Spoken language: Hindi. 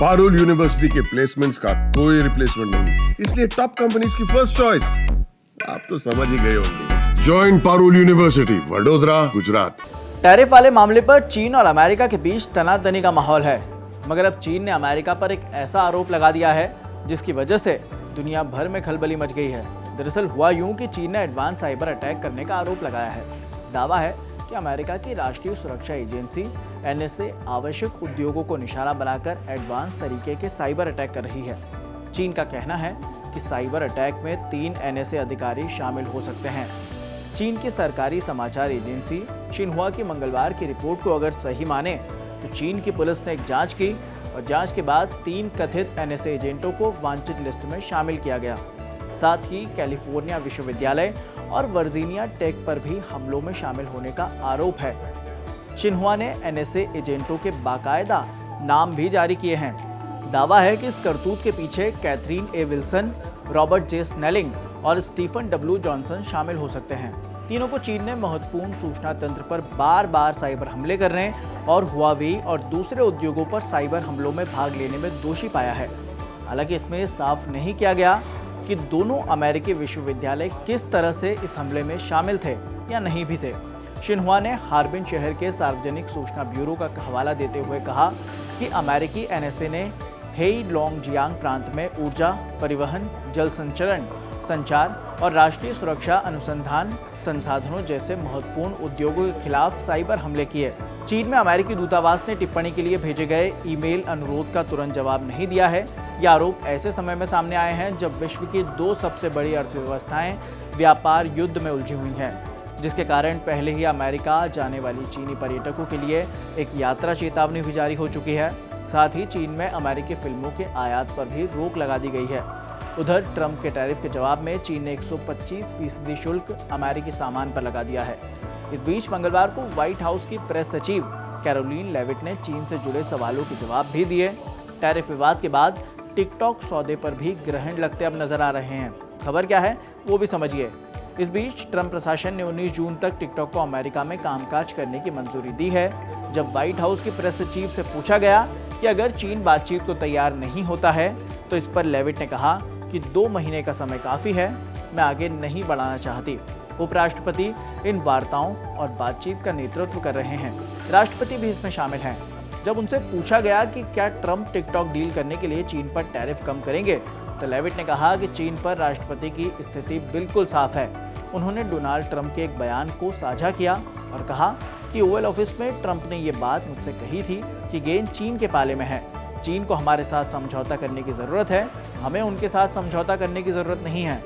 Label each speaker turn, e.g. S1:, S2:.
S1: पारुल यूनिवर्सिटी के प्लेसमेंट्स का कोई रिप्लेसमेंट नहीं, इसलिए टॉप कंपनीज की फर्स्ट चॉइस। आप तो समझ ही गए होंगे। Join Parul university, Vadodara, Gujarat.
S2: Tariff वाले मामले पर चीन और अमेरिका के बीच तनातनी का माहौल है, मगर अब चीन ने अमेरिका पर एक ऐसा आरोप लगा दिया है जिसकी वजह से दुनिया भर में खलबली मच गई है। दरअसल हुआ यूं कि चीन ने एडवांस साइबर अटैक करने का आरोप लगाया है। दावा है कि अमेरिका की राष्ट्रीय सुरक्षा एजेंसी NSA आवश्यक उद्योगों को निशाना बनाकर एडवांस तरीके के साइबर अटैक कर रही है। चीन का कहना है कि साइबर अटैक में 3 NSA अधिकारी शामिल हो सकते हैं। चीन की सरकारी समाचार एजेंसी शिन्हुआ की मंगलवार की रिपोर्ट को अगर सही माने तो चीन की पुलिस ने एक जांच की और जांच के बाद 3 कथित NSA एजेंटों को वांछित लिस्ट में शामिल किया गया। साथ ही कैलिफोर्निया विश्वविद्यालय और वर्जीनिया टेक पर भी हमलों में शामिल होने का आरोप है। शिन्हुआ ने NSA एजेंटों के बाकायदा नाम भी जारी किए हैं। दावा है कि इस करतूत के पीछे कैथरीन ए विल्सन, रॉबर्ट जे स्नेलिंग और स्टीफन W जॉनसन शामिल हो सकते हैं। तीनों को चीन ने महत्वपूर्ण सूचना तंत्र पर बार बार साइबर हमले करने और हुआवेई और दूसरे उद्योगों पर साइबर हमलों में भाग लेने में दोषी पाया है। हालांकि इसमें साफ नहीं किया गया कि दोनों अमेरिकी विश्वविद्यालय किस तरह से इस हमले में शामिल थे या नहीं भी थे। शिन्हुआ ने हार्बिन शहर के सार्वजनिक सूचना ब्यूरो का हवाला देते हुए कहा कि अमेरिकी NSA ने हेई लोंगजियांग प्रांत में ऊर्जा, परिवहन, जल संचरण, संचार और राष्ट्रीय सुरक्षा अनुसंधान संसाधनों जैसे महत्वपूर्ण उद्योगों के खिलाफ साइबर हमले किए। चीन में अमेरिकी दूतावास ने टिप्पणी के लिए भेजे गए ईमेल अनुरोध का तुरंत जवाब नहीं दिया है। ये आरोप ऐसे समय में सामने आए हैं जब विश्व की 2 सबसे बड़ी अर्थव्यवस्थाएं व्यापार युद्ध में उलझी हुई हैं, जिसके कारण पहले ही अमेरिका जाने वाली चीनी पर्यटकों के लिए एक यात्रा चेतावनी भी जारी हो चुकी है। साथ ही चीन में अमेरिकी फिल्मों के आयात पर भी रोक लगा दी गई है। उधर ट्रंप के टैरिफ के जवाब में चीन ने 125% शुल्क अमेरिकी सामान पर लगा दिया है। इस बीच मंगलवार को व्हाइट हाउस की प्रेस सचिव कैरोलिन लेविट ने चीन से जुड़े सवालों के जवाब भी दिए। टैरिफ विवाद के बाद टिकटॉक सौदे पर भी ग्रहण लगते अब नजर आ रहे हैं। खबर क्या है वो भी समझिए। इस बीच ट्रंप प्रशासन ने 19 जून तक टिकटॉक को अमेरिका में कामकाज करने की मंजूरी दी है। जब व्हाइट हाउस की प्रेस सचिव से पूछा गया कि अगर चीन बातचीत को तैयार नहीं होता है तो इस पर लेविट ने कहा कि 2 महीने का समय काफ़ी है, मैं आगे नहीं बढ़ाना चाहती। उपराष्ट्रपति इन वार्ताओं और बातचीत का नेतृत्व कर रहे हैं। राष्ट्रपति भी इसमें शामिल हैं। जब उनसे पूछा गया कि क्या ट्रंप टिकटॉक डील करने के लिए चीन पर टैरिफ कम करेंगे तो लेविट ने कहा कि चीन पर राष्ट्रपति की स्थिति बिल्कुल साफ है। उन्होंने डोनाल्ड ट्रंप के एक बयान को साझा किया और कहा कि ओवल ऑफिस में ट्रंप ने ये बात मुझसे कही थी कि गेंद चीन के पाले में है। चीन को हमारे साथ समझौता करने की ज़रूरत है, हमें उनके साथ समझौता करने की ज़रूरत नहीं है।